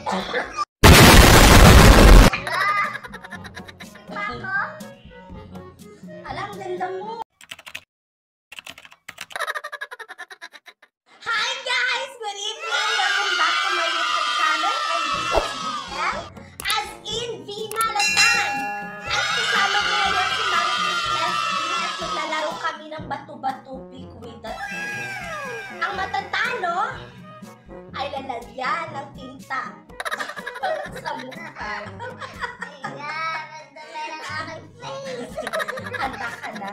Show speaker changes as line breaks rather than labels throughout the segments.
Alang ganda mo. Hi guys! Good evening! Welcome back to my YouTube channel. And this is VL, as in Vina Latan. At kasama ko ngayon si Marites SB at maglalaro kami ng bato-bato pick with the ang matatalo ay lalagyan ng tinta sa mukha. Handa ka na?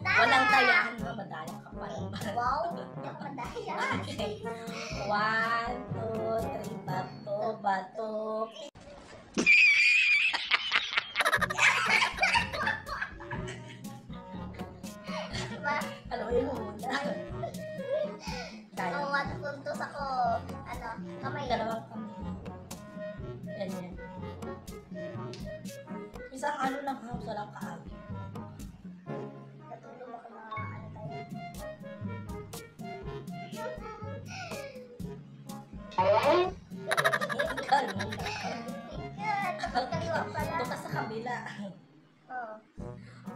Walang tayahan mo, madaya ka pa.
Wow, madaya.
Okay. 1, 2, 3, bato, bato. Ano yun muna?
Ang matutuntos ako, kamay.
Dalawang kamay. Ganyan. Isang ano lang ha, walang kaagi.
Natulog ako na
Ganun.
kaliwa pala.
Ito ka sa kabila.
Oh.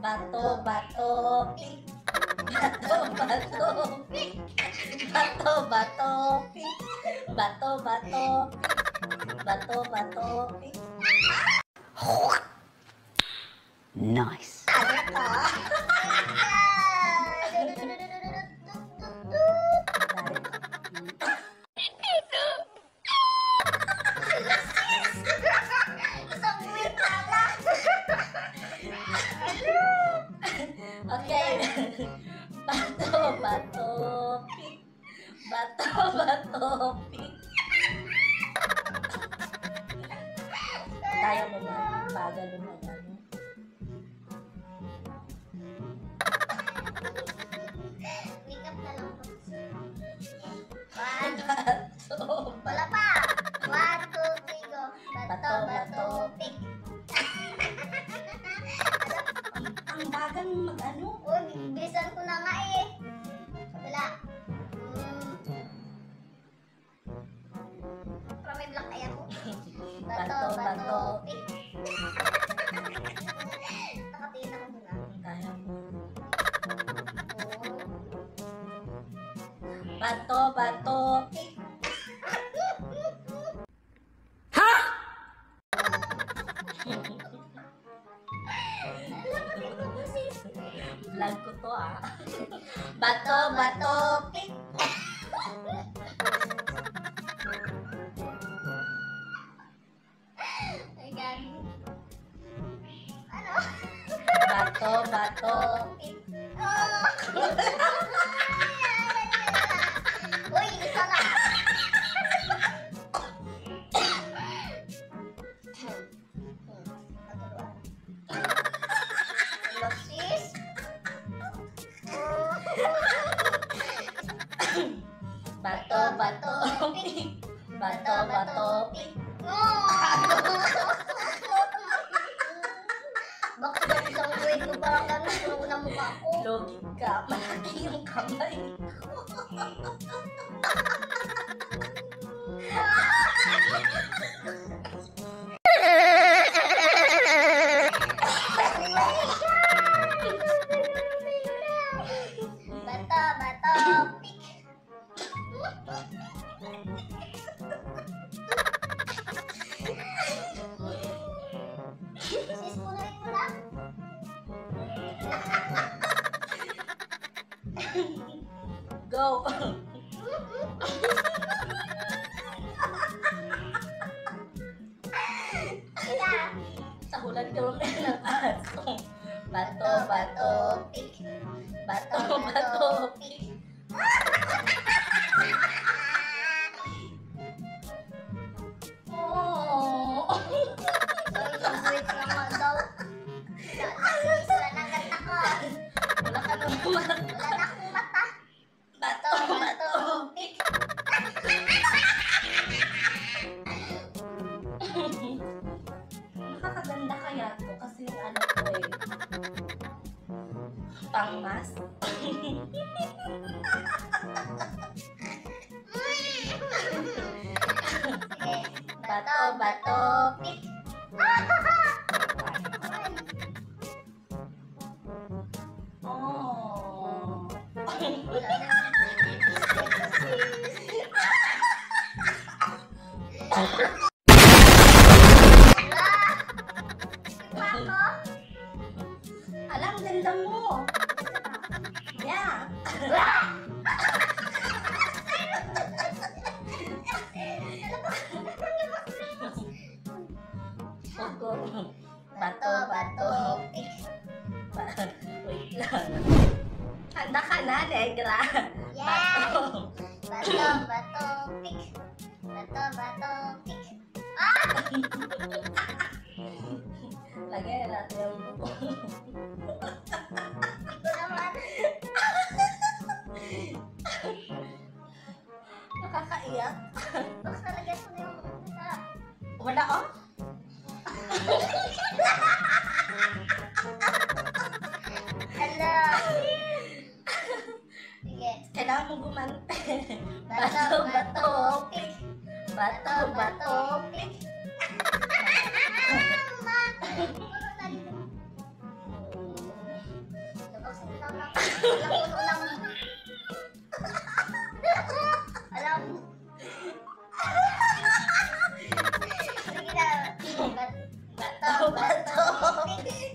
Bato, bato, pick. Bato, bato, pick. Bato, bato, pick. Bato, bato, pick. Bato, bato, pick.
Nice.
Okay. Bato, bato, pick. Bato, bato, pick. Kaya mo na. Bagal mo na.
Wake up na lang po.
Bato.
Wala pa. 1, 2, 3, go. Bato, bato, pick.
Ang bagang mag-ano.
Uy, bilisan ko na nga eh. Wala. Para may black eye ako.
Bato, bato,
pick. Nakatingin ako muna.
Kaya mo. Bato, bato, pick. Vlog ko to ah. Bato, bato, pick.
Ay, gagi. Ano?
Bato, bato, pick.
Uy, isa na. Sis.
Bato, bato, pick. Bato, bato, pick.
Bakit daw isang wave mo parang gano'n sunog na mukha ko?
Logi ka. Malaki yung kamay ko.
Bato, bato, pick. Sis, punuin mo lang.
Go.
Sila.
Sa hulan ka rin ng aso. Bato, bato, pick. Bato, bato, pick. Oh.
So, isang wave naman daw. Sis, wala nang ganda ko.
Wala ka naman.
Wala na akong mata.
Bato, bato, pick. Nakakaganda kaya to kasi ano ko eh. Pangmas.
Sige.
Bato, bato, pik. Oh. Alam, ganda mo. Yeah. Ogo. Bato, bato, pik. Wait lang. Handa ka na, Negra.
Yeah.
Bato.
Bato, bato, pik. Bato, bato, pik.
Lagyan natin yung buko.
Ito naman.
Nakakaiyak.
Box nalagyan ko na yung sarap.
Wala, oh.
Hello. Sige.
Kailangan mo gumante.
Bato, bato, pik.
Bato, bato, pik.
Ma! Puro na dito. Box ito lang. Alam ko lang. Alam. Sige na.
Bato, bato, pik.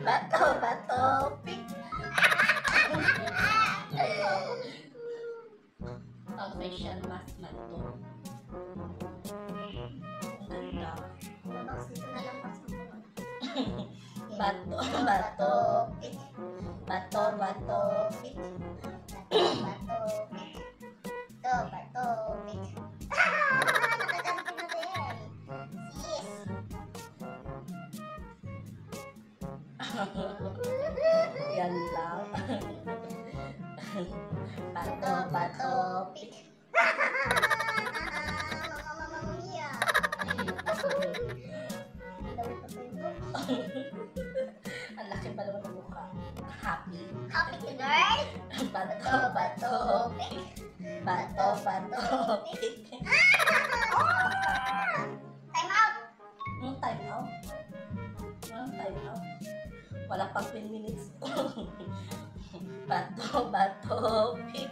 Bato, bato, pik. Ang facial mask na ito. Ang ganda.
Box ito na lang. Box ito na lang.
Bato, bato, pik. Bato, bato, pik.
Bato, pik. Bato, bato, pik. Nakakampi na din. Sis.
Yan lang. Bato, bato, pik.
Mamma mia. Dami pa tayo.
Ang laki pa naman ng mukha. Happy.
Happy ka, girl?
Bato, bato, pik. Bato, bato, pik.
Time out.
Anong time out? Anong time out? Wala pang 10 minutes. Bato, bato, pik.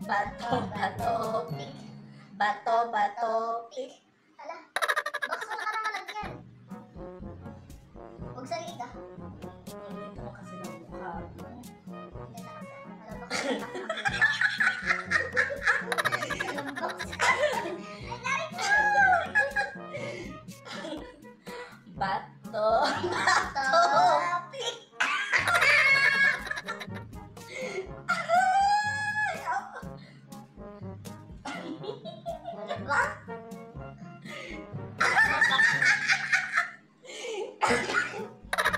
Bato, bato, pik. Bato, bato, pik.
Hala. Box mo na ka naman lagyan. Huwag salita.
Dito mo kasi ng mukha.
Yan na kasi. Hala, box na ka. Anong box?
Bato,
Bato.
pik.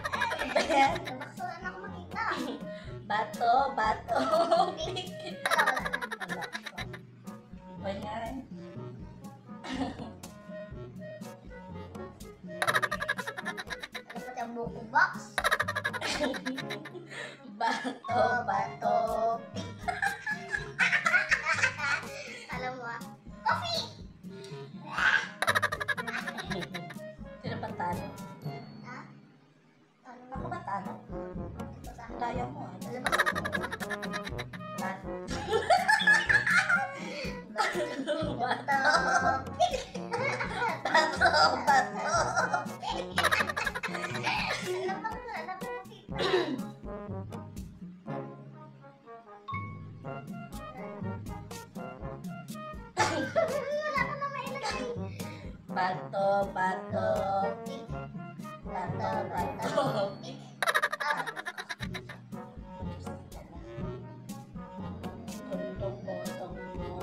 Box wala na ako makita.
Bato, bato, pik.
Wala, wala na.
Ba yan?
Ano pati ang buko box?
Bato, bato, pik.
Alam mo ah. Coffee!
Sino ba talo?
Ha? Ano
Ako ba talo?
ito sa
Daya mo ah.
Alam mo
Bato,
Bato.
bato, bato, bato.
Alam mo na, alam mo makita. Wala ka na mailagay.
Bato, bato,
Pink.
bato, bato, pik.
Ah,
Botong-botong mo.